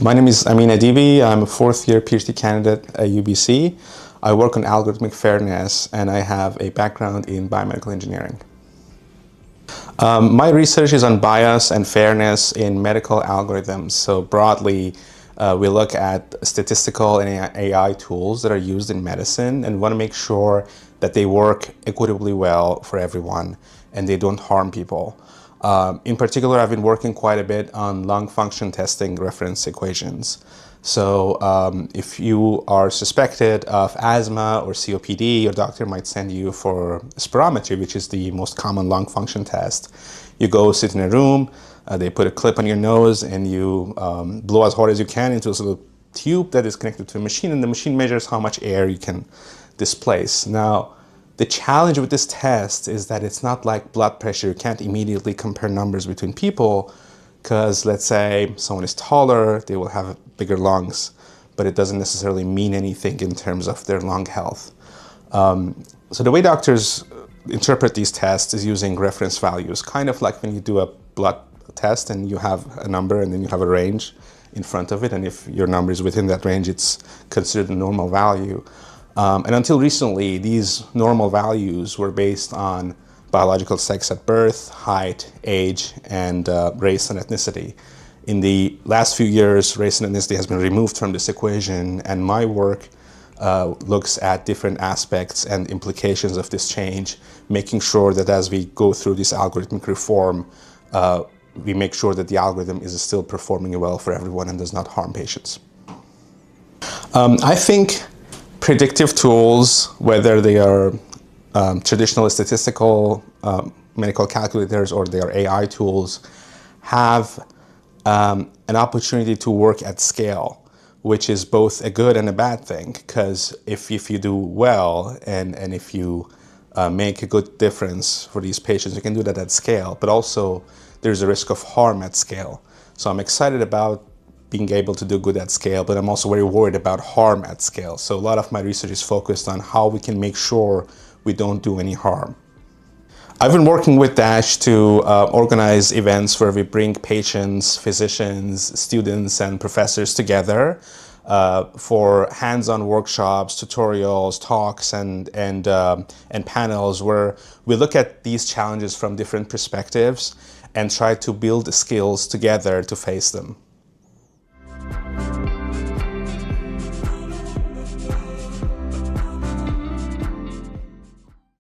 My name is Amin Adibi. I'm a fourth-year PhD candidate at UBC. I work on algorithmic fairness, and I have a background in biomedical engineering. My research is on bias and fairness in medical algorithms. So broadly, we look at statistical and AI tools that are used in medicine and want to make sure that they work equitably well for everyone and they don't harm people. In particular, I've been working quite a bit on lung function testing reference equations. So if you are suspected of asthma or COPD, your doctor might send you for spirometry, which is the most common lung function test. You go sit in a room, they put a clip on your nose, and you blow as hard as you can into a little tube that is connected to a machine, and the machine measures how much air you can displace. Now, the challenge with this test is that it's not like blood pressure. You can't immediately compare numbers between people because, let's say, someone is taller, they will have bigger lungs, but it doesn't necessarily mean anything in terms of their lung health. So the way doctors interpret these tests is using reference values, kind of like when you do a blood test and you have a number and then you have a range in front of it, and if your number is within that range, it's considered a normal value. And until recently, these normal values were based on biological sex at birth, height, age, and race and ethnicity. In the last few years, race and ethnicity has been removed from this equation, and my work looks at different aspects and implications of this change, making sure that as we go through this algorithmic reform, we make sure that the algorithm is still performing well for everyone and does not harm patients. I think predictive tools, whether they are traditional statistical medical calculators or they are AI tools, have an opportunity to work at scale, which is both a good and a bad thing, because if you do well and if you make a good difference for these patients, you can do that at scale, but also there's a risk of harm at scale. So I'm excited about being able to do good at scale, but I'm also very worried about harm at scale. So a lot of my research is focused on how we can make sure we don't do any harm. I've been working with Dash to organize events where we bring patients, physicians, students, and professors together for hands-on workshops, tutorials, talks, and panels where we look at these challenges from different perspectives and try to build skills together to face them.